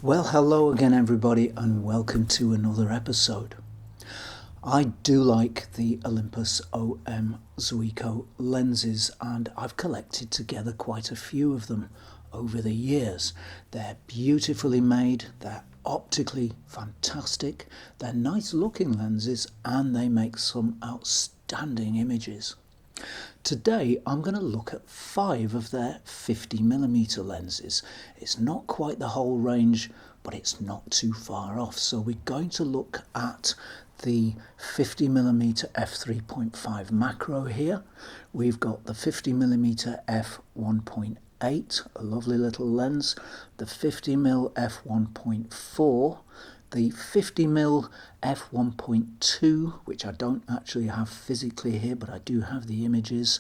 Well, hello again, everybody, and welcome to another episode. I do like the Olympus OM Zuiko lenses, and I've collected together quite a few of them over the years. They're beautifully made, they're optically fantastic, they're nice looking lenses, and they make some outstanding images. Today I'm going to look at 5 of their 50mm lenses. It's not quite the whole range, but it's not too far off. So we're going to look at the 50mm f3.5 macro here. We've got the 50mm f1.8, a lovely little lens, the 50mm f1.4, the 50mm f1.2, which I don't actually have physically here, but I do have the images,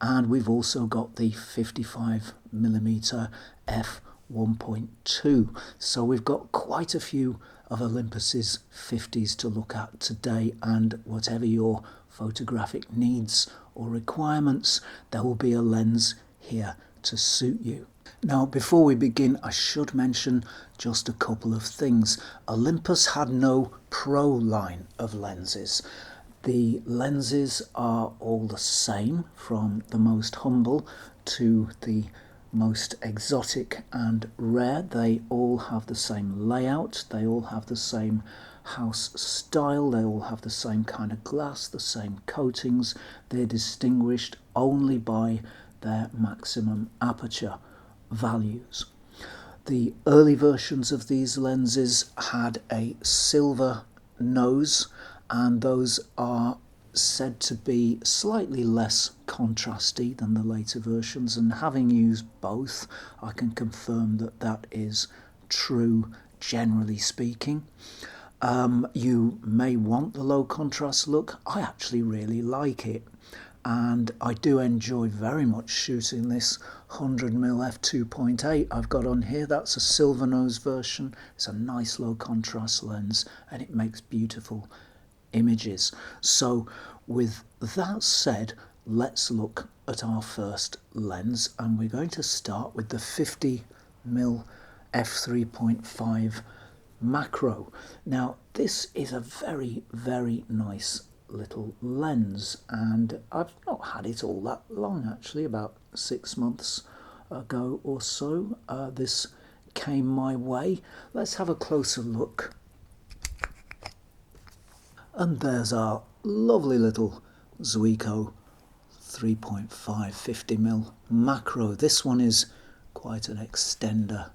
and we've also got the 55mm f1.2. So we've got quite a few of Olympus's 50s to look at today, and whatever your photographic needs or requirements, there will be a lens here to suit you. Now, before we begin, I should mention just a couple of things. Olympus had no pro line of lenses. The lenses are all the same, from the most humble to the most exotic and rare. They all have the same layout, they all have the same house style, they all have the same kind of glass, the same coatings. They're distinguished only by their maximum aperture values. The early versions of these lenses had a silver nose, and those are said to be slightly less contrasty than the later versions, and having used both, I can confirm that that is true, generally speaking. You may want the low contrast look. I actually really like it, and I do enjoy very much shooting this 100mm f2.8 I've got on here. That's a silver nose version. It's a nice low contrast lens, and it makes beautiful images. So with that said, let's look at our first lens, and we're going to start with the 50mm f3.5 macro. Now, this is a very, very nice little lens, and I've not had it all that long, actually. About 6 months ago or so, this came my way. Let's have a closer look. And there's our lovely little Zuiko 3.5 50mm macro. This one is quite an extender.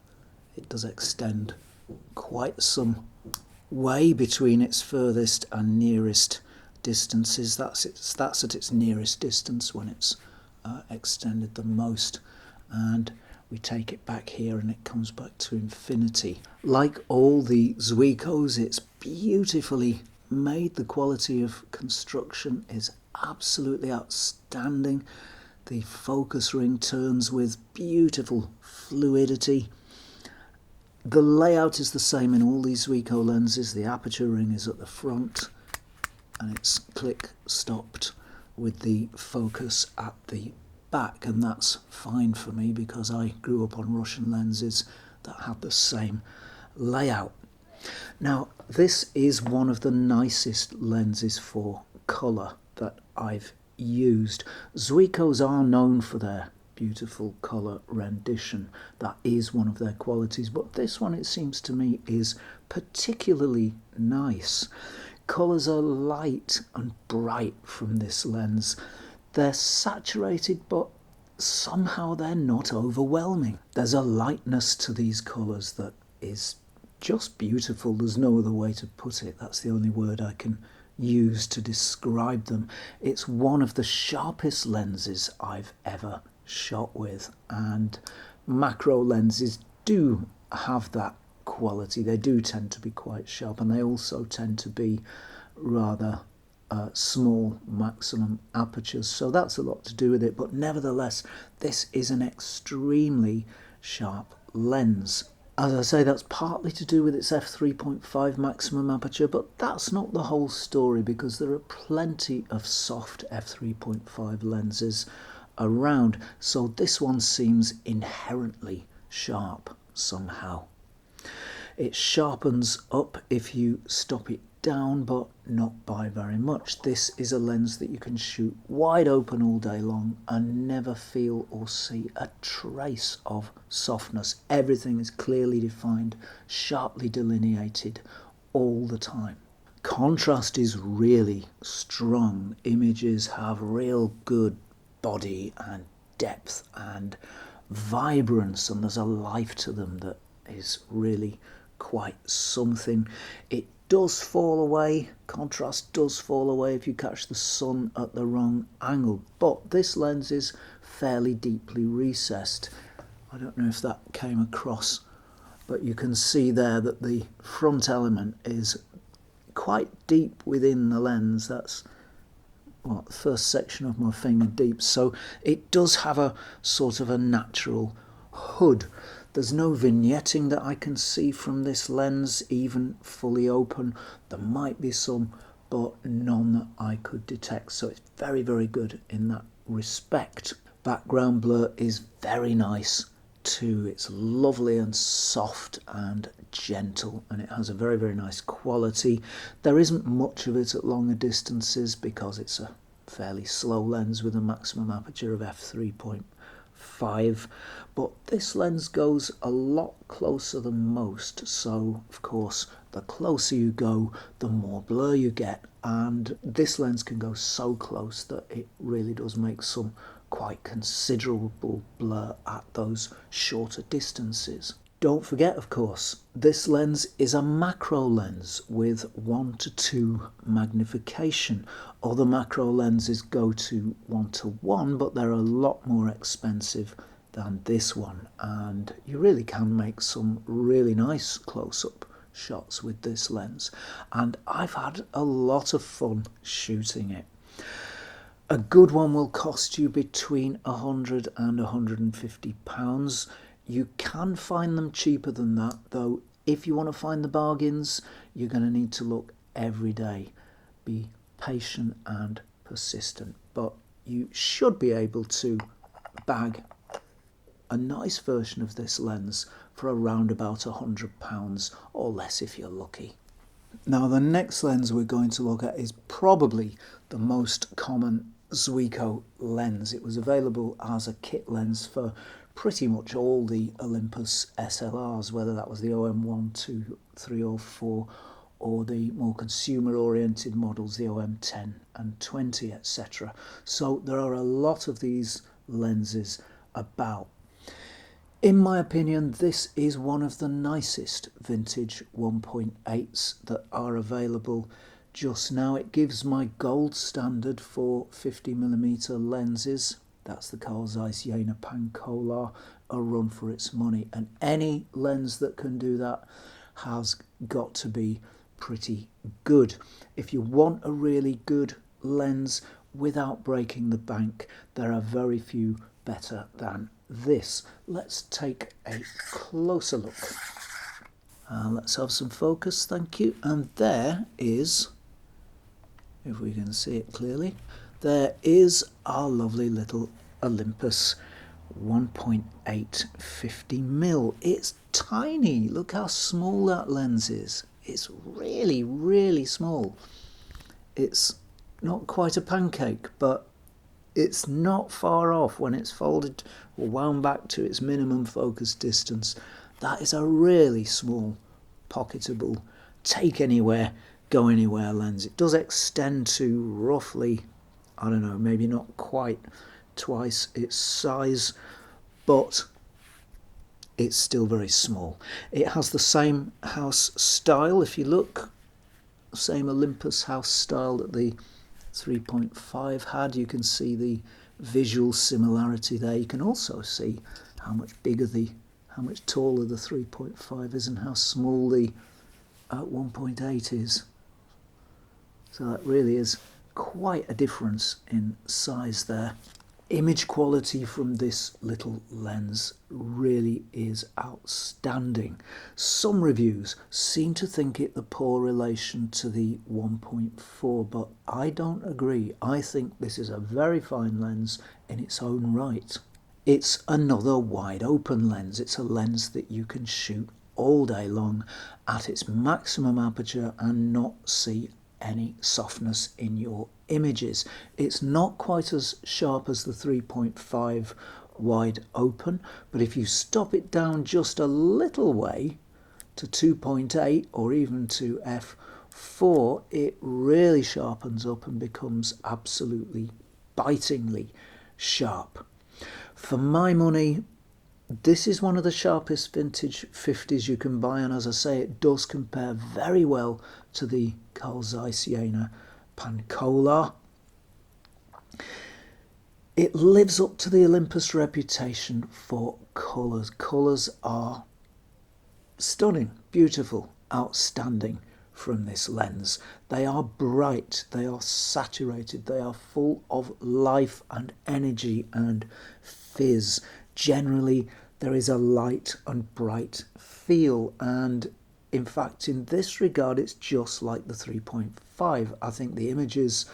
It does extend quite some way between its furthest and nearest distances. That's at its nearest distance when it's extended the most, and we take it back here and it comes back to infinity. Like all the Zuikos, it's beautifully made. The quality of construction is absolutely outstanding. The focus ring turns with beautiful fluidity. The layout is the same in all these Zuiko lenses. The aperture ring is at the front, and it's click stopped with the focus at the back, and that's fine for me because I grew up on Russian lenses that had the same layout. Now, this is one of the nicest lenses for colour that I've used. Zuikos are known for their beautiful colour rendition. That is one of their qualities, but this one, it seems to me, is particularly nice. Colours are light and bright from this lens. They're saturated, but somehow they're not overwhelming. There's a lightness to these colours that is just beautiful. There's no other way to put it. That's the only word I can use to describe them. It's one of the sharpest lenses I've ever shot with, and macro lenses do have that quality. They do tend to be quite sharp, and they also tend to be rather small maximum apertures, so that's a lot to do with it. But nevertheless, this is an extremely sharp lens. As I say, that's partly to do with its f3.5 maximum aperture, but that's not the whole story, because there are plenty of soft f3.5 lenses around, so this one seems inherently sharp somehow. It sharpens up if you stop it down, but not by very much. This is a lens that you can shoot wide open all day long and never feel or see a trace of softness. Everything is clearly defined, sharply delineated all the time. Contrast is really strong. Images have real good body and depth and vibrance, and there's a life to them that is really quite something. It does fall away, contrast does fall away if you catch the sun at the wrong angle, but this lens is fairly deeply recessed. I don't know if that came across, but you can see there that the front element is quite deep within the lens. That's the first section of my finger deep, so it does have a sort of a natural hood. There's no vignetting that I can see from this lens, even fully open. There might be some, but none that I could detect, so it's very, very good in that respect. Background blur is very nice too. It's lovely and soft and gentle, and it has a very, very nice quality. There isn't much of it at longer distances because it's a fairly slow lens with a maximum aperture of f3.5, but this lens goes a lot closer than most, so of course the closer you go the more blur you get, and this lens can go so close that it really does make some quite considerable blur at those shorter distances. Don't forget, of course, this lens is a macro lens with 1:2 magnification. Other macro lenses go to 1:1, but they're a lot more expensive than this one, and you really can make some really nice close-up shots with this lens, and I've had a lot of fun shooting it. A good one will cost you between £100 and £150. You can find them cheaper than that, though. If you want to find the bargains, you're going to need to look every day. Be patient and persistent, but you should be able to bag a nice version of this lens for around about £100 or less if you're lucky. Now, the next lens we're going to look at is probably the most common Zuiko lens. It was available as a kit lens for pretty much all the Olympus SLRs, whether that was the OM1, 2, 3 or 4, or the more consumer-oriented models, the OM10 and 20, etc. So there are a lot of these lenses about. In my opinion, this is one of the nicest vintage 1.8s that are available just now. It gives my gold standard for 50mm lenses. That's the Carl Zeiss Jena Pankolar, a run for its money. And any lens that can do that has got to be pretty good. If you want a really good lens without breaking the bank, there are very few better than this. Let's take a closer look. Let's have some focus, thank you. And there is, if we can see it clearly, there is our lovely little Olympus 1.8 50mm. It's tiny. Look how small that lens is. It's really, really small. It's not quite a pancake, but it's not far off when it's folded or wound back to its minimum focus distance. That is a really small, pocketable, take anywhere, go anywhere lens. It does extend to roughly, I don't know, maybe not quite twice its size, but it's still very small. It has the same house style, if you look, same Olympus house style that the 3.5 had. You can see the visual similarity there. You can also see how much taller the 3.5 is and how small the 1.8 is. So that really is quite a difference in size there. Image quality from this little lens really is outstanding. Some reviews seem to think it the poor relation to the 1.4, but I don't agree. I think this is a very fine lens in its own right. It's another wide open lens. It's a lens that you can shoot all day long at its maximum aperture and not see any softness in your images. It's not quite as sharp as the 3.5 wide open, but if you stop it down just a little way to 2.8 or even to f4, it really sharpens up and becomes absolutely bitingly sharp. For my money, this is one of the sharpest vintage 50s you can buy, and as I say, it does compare very well to the Carl Zeiss Jena Pancolar. It lives up to the Olympus reputation for colours. Colours are stunning, beautiful, outstanding from this lens. They are bright, they are saturated, they are full of life and energy and fizz. Generally, there is a light and bright feel, and in fact, in this regard, it's just like the 3.5. I think the images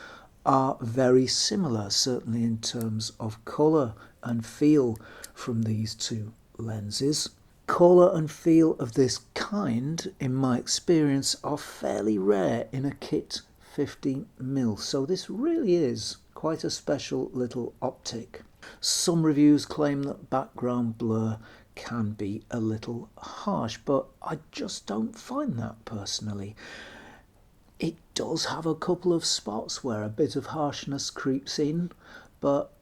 are very similar, certainly in terms of colour and feel from these two lenses. Colour and feel of this kind, in my experience, are fairly rare in a kit 50mm, so this really is quite a special little optic. Some reviews claim that background blur can be a little harsh, but I just don't find that personally. It does have a couple of spots where a bit of harshness creeps in, but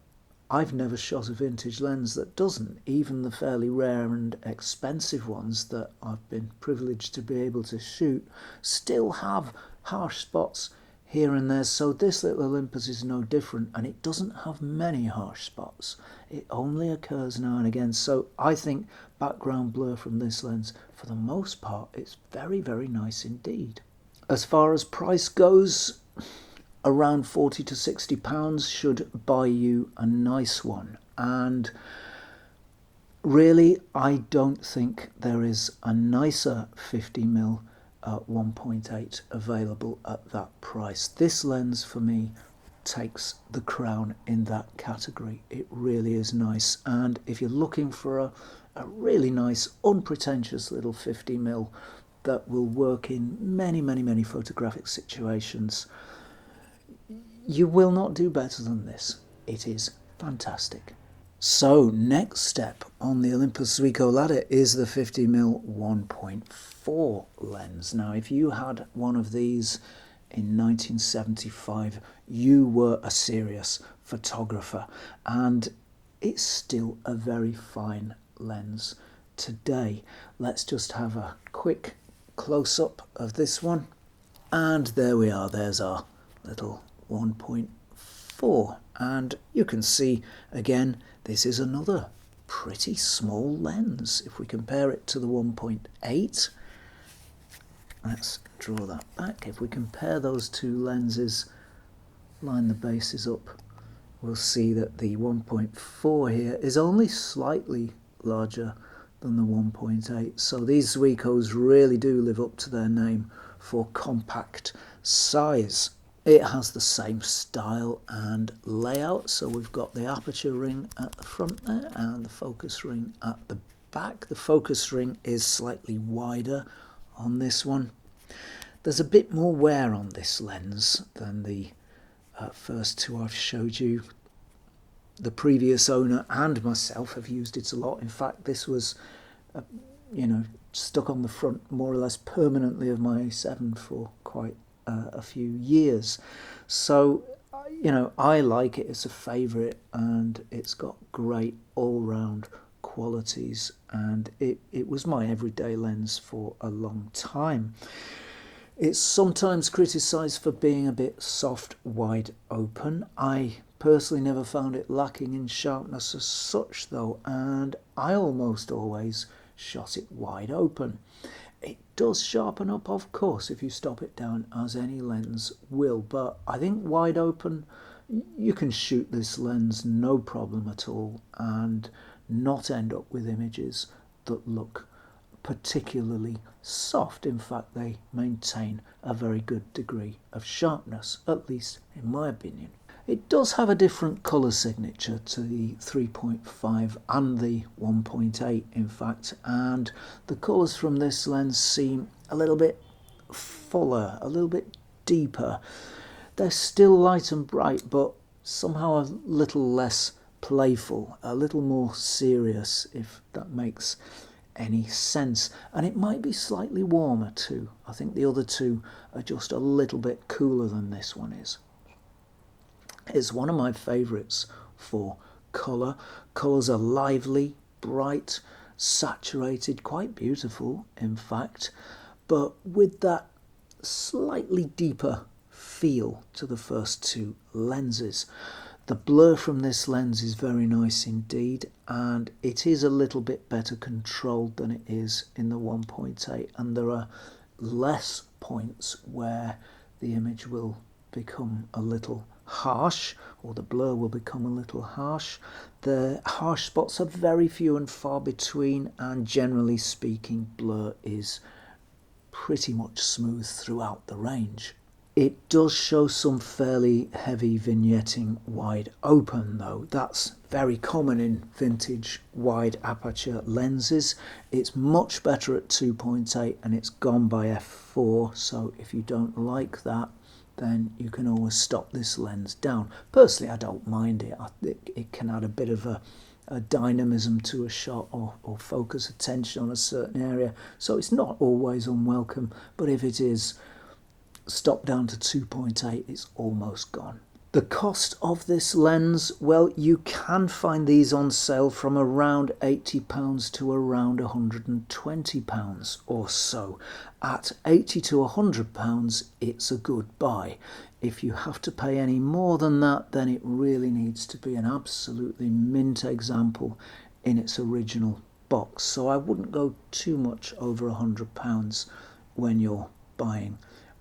I've never shot a vintage lens that doesn't. Even the fairly rare and expensive ones that I've been privileged to be able to shoot still have harsh spots here and there, so this little Olympus is no different, and it doesn't have many harsh spots. It only occurs now and again, so I think background blur from this lens, for the most part, it's very, very nice indeed. As far as price goes, around £40 to £60 should buy you a nice one, and really I don't think there is a nicer 50mm 1.8 available at that price. This lens for me takes the crown in that category. It really is nice, and if you're looking for a really nice unpretentious little 50mm that will work in many photographic situations, you will not do better than this. It is fantastic. So next step on the Olympus Zuiko ladder is the 50mm 1.4 lens. Now if you had one of these in 1975, you were a serious photographer, and it's still a very fine lens today. Let's just have a quick close-up of this one, and there we are. There's our little 1.4, and you can see again this is another pretty small lens. If we compare it to the 1.8, let's draw that back. If we compare those two lenses, line the bases up, we'll see that the 1.4 here is only slightly larger than the 1.8. So these Zuikos really do live up to their name for compact size. It has the same style and layout, so we've got the aperture ring at the front there and the focus ring at the back. The focus ring is slightly wider on this one. There's a bit more wear on this lens than the first two I've showed you. The previous owner and myself have used it a lot. In fact, this was stuck on the front more or less permanently of my A7 for quite a few years. So, I like it. It's a favourite, and it's got great all-round qualities, and it was my everyday lens for a long time. It's sometimes criticised for being a bit soft, wide open. I personally never found it lacking in sharpness as such though, and I almost always shot it wide open. It does sharpen up, of course, if you stop it down, as any lens will, but I think wide open, you can shoot this lens no problem at all and not end up with images that look particularly soft. In fact, they maintain a very good degree of sharpness, at least in my opinion. It does have a different colour signature to the 3.5 and the 1.8 in fact, and the colours from this lens seem a little bit fuller, a little bit deeper. They're still light and bright, but somehow a little less playful, a little more serious, if that makes any sense. And it might be slightly warmer too. I think the other two are just a little bit cooler than this one is. It's one of my favourites for colour. Colours are lively, bright, saturated, quite beautiful in fact, but with that slightly deeper feel to the first two lenses. The blur from this lens is very nice indeed, and it is a little bit better controlled than it is in the 1.8, and there are less points where the image will become a little harsh, or the blur will become a little harsh. The harsh spots are very few and far between, and generally speaking blur is pretty much smooth throughout the range. It does show some fairly heavy vignetting wide open though. That's very common in vintage wide aperture lenses. It's much better at 2.8 and it's gone by f4, so if you don't like that, then you can always stop this lens down. Personally, I don't mind it. It can add a bit of a dynamism to a shot, or focus attention on a certain area, so it's not always unwelcome, but if it is stopped down to 2.8, it's almost gone. The cost of this lens, well, you can find these on sale from around £80 to around £120 or so. At £80 to £100, it's a good buy. If you have to pay any more than that, then it really needs to be an absolutely mint example in its original box. So I wouldn't go too much over £100 when you're buying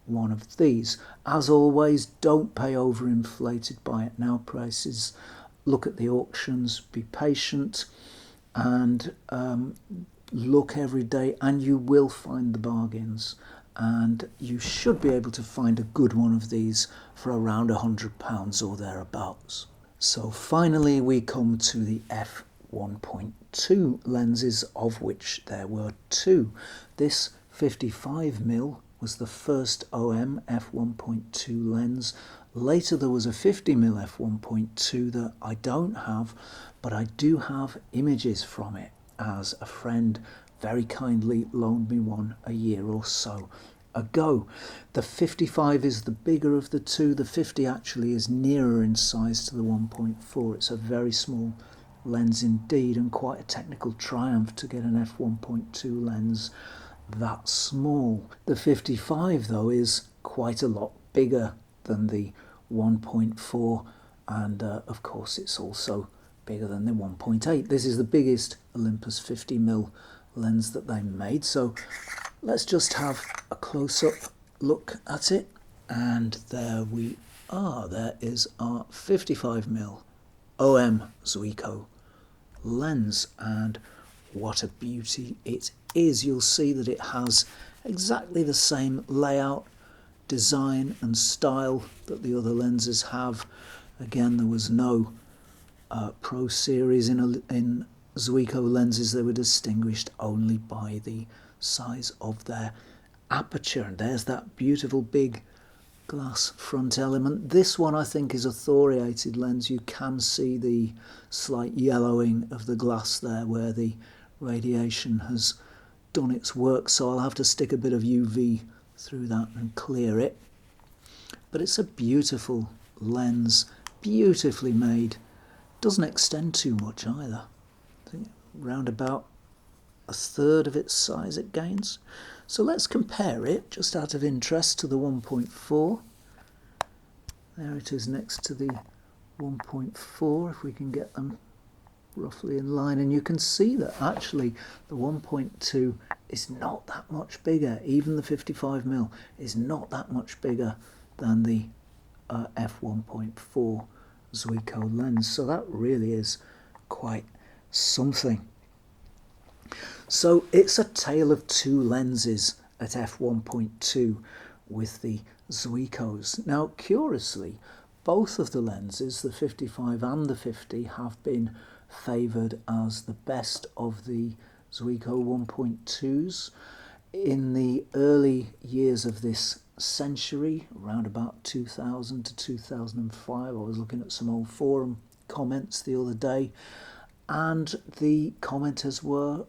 one of these. As always, don't pay overinflated buy it now prices. Look at the auctions, be patient, and look every day, and you will find the bargains, and you should be able to find a good one of these for around £100 or thereabouts. So finally we come to the f1.2 lenses, of which there were two. This 55mm was the first OM f1.2 lens. Later there was a 50mm f1.2 that I don't have, but I do have images from it, as a friend very kindly loaned me one a year or so ago. The 55 is the bigger of the two. The 50 actually is nearer in size to the 1.4. It's a very small lens indeed, and quite a technical triumph to get an f1.2 lens that small. The 55 though is quite a lot bigger than the 1.4, and of course it's also bigger than the 1.8. This is the biggest Olympus 50mm lens that they made, so let's just have a close-up look at it, and there we are. There is our 55mm OM Zuiko lens, and what a beauty it is. You'll see that it has exactly the same layout, design and style that the other lenses have. Again, there was no Pro Series in Zuiko lenses. They were distinguished only by the size of their aperture, and there's that beautiful big glass front element. This one I think is a thoriated lens. You can see the slight yellowing of the glass there where the radiation has done its work, so I'll have to stick a bit of UV through that and clear it. But it's a beautiful lens, beautifully made. Doesn't extend too much either. I think round about a third of its size it gains. So let's compare it, just out of interest, to the 1.4. There it is next to the 1.4, if we can get them roughly in line, and you can see that actually the 1.2 is not that much bigger. Even the 55mm is not that much bigger than the f1.4 Zuiko lens, so that really is quite something. So it's a tale of two lenses at f1.2 with the Zuikos. Now curiously, both of the lenses, the 55 and the 50, have been favoured as the best of the Zuiko 1.2s. In the early years of this century, around about 2000 to 2005, I was looking at some old forum comments the other day, and the commenters were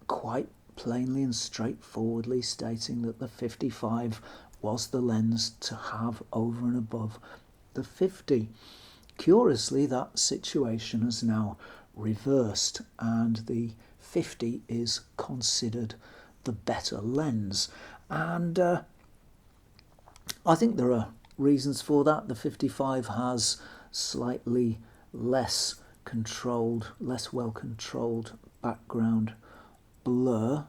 quite plainly and straightforwardly stating that the 55 was the lens to have over and above the 50. Curiously, that situation has now reversed, and the 50 is considered the better lens, and I think there are reasons for that. The 55 has slightly less well controlled background blur.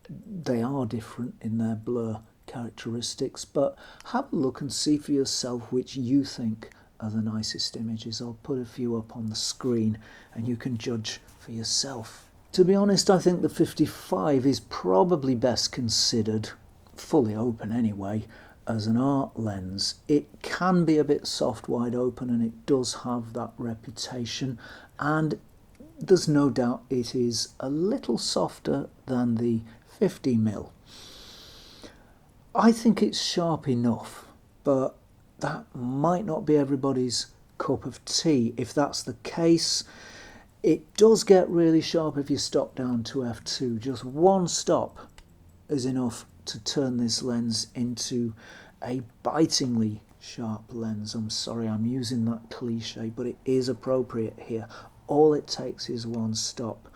They are different in their blur characteristics, but have a look and see for yourself which you think are the nicest images. I'll put a few up on the screen and you can judge for yourself. To be honest, I think the 55 is probably best considered, fully open anyway, as an art lens. It can be a bit soft wide open, and it does have that reputation, and there's no doubt it is a little softer than the 50mm. I think it's sharp enough, but that might not be everybody's cup of tea. If that's the case, it does get really sharp if you stop down to f2. Just one stop is enough to turn this lens into a bitingly sharp lens. I'm sorry I'm using that cliche, but it is appropriate here. All it takes is one stop.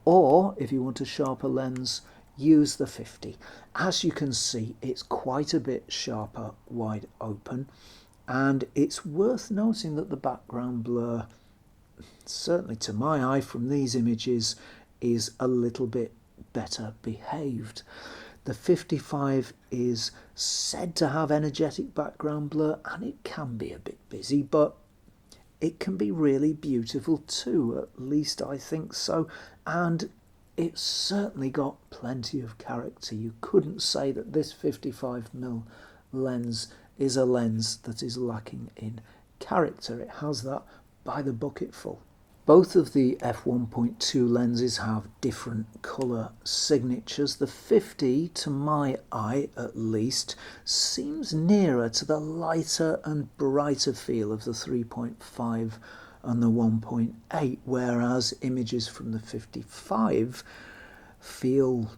Or, if you want a sharper lens, use the 50. As you can see, it's quite a bit sharper wide open, and it's worth noting that the background blur, certainly to my eye from these images, is a little bit better behaved. The 55 is said to have energetic background blur, and it can be a bit busy, but it can be really beautiful too, at least I think so, and it's certainly got plenty of character. You couldn't say that this 55mm lens is a lens that is lacking in character. It has that by the bucketful. Both of the f1.2 lenses have different colour signatures. The 50, to my eye at least, seems nearer to the lighter and brighter feel of the 3.5 and the 1.8, whereas images from the 55 feel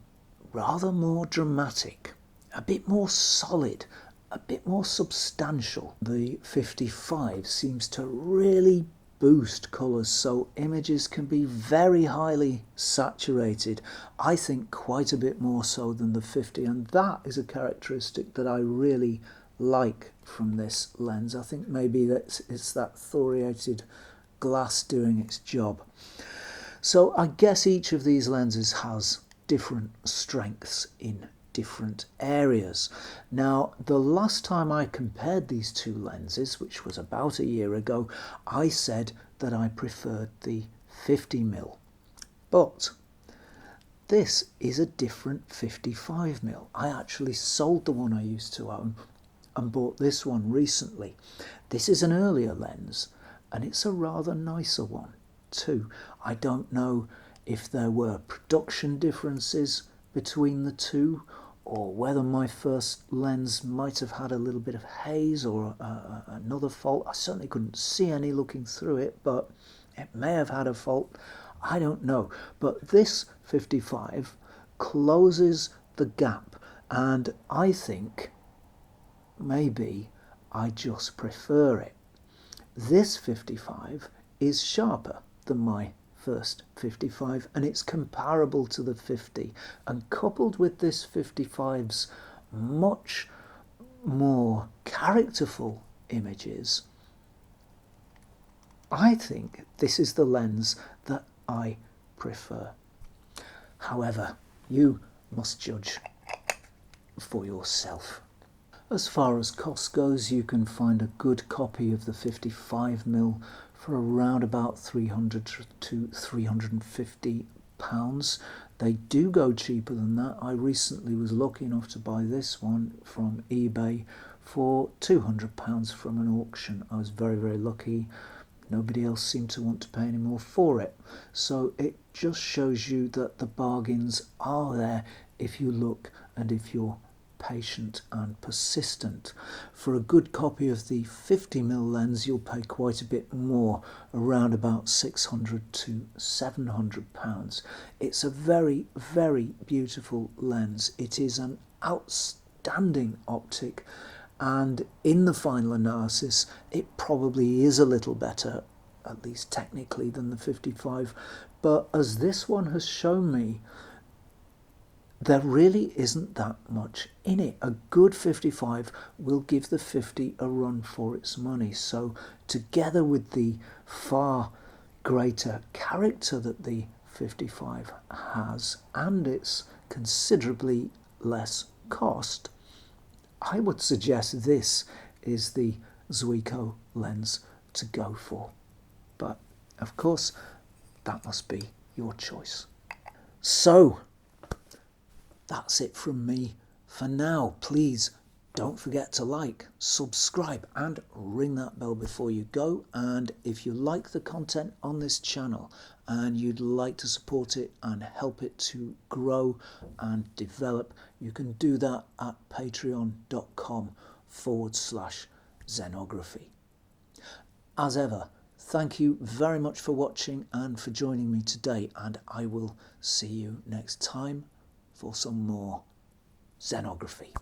rather more dramatic, a bit more solid, a bit more substantial. The 55 seems to really boost colours, so images can be very highly saturated. I think quite a bit more so than the 50, and that is a characteristic that I really like from this lens. I think maybe it's that thoriated glass doing its job. So I guess each of these lenses has different strengths in different areas. Now, the last time I compared these two lenses, which was about a year ago, I said that I preferred the 50mm. But this is a different 55mm. I actually sold the one I used to own and bought this one recently. This is an earlier lens, and it's a rather nicer one too. I don't know if there were production differences between the two, or whether my first lens might have had a little bit of haze or another fault. I certainly couldn't see any looking through it, but it may have had a fault. I don't know. But this 55 closes the gap, and I think maybe I just prefer it. This 55 is sharper than my first 55, and it's comparable to the 50, and coupled with this 55's much more characterful images, I think this is the lens that I prefer. However, you must judge for yourself. As far as cost goes, you can find a good copy of the 55mm for around about £300 to £350. They do go cheaper than that. I recently was lucky enough to buy this one from eBay for £200 from an auction. I was very, very lucky. Nobody else seemed to want to pay any more for it. So it just shows you that the bargains are there if you look and if you're patient and persistent. For a good copy of the 50mm lens, you'll pay quite a bit more, around about £600 to £700. It's a very, very beautiful lens. It is an outstanding optic, and in the final analysis it probably is a little better, at least technically, than the 55, but as this one has shown me, there really isn't that much in it. A good 55 will give the 50 a run for its money. So together with the far greater character that the 55 has and its considerably less cost, I would suggest this is the Zuiko lens to go for. But of course, that must be your choice. So that's it from me for now. Please don't forget to like, subscribe and ring that bell before you go. And if you like the content on this channel and you'd like to support it and help it to grow and develop, you can do that at patreon.com/Zenography. As ever, thank you very much for watching and for joining me today, and I will see you next time for some more Zenography.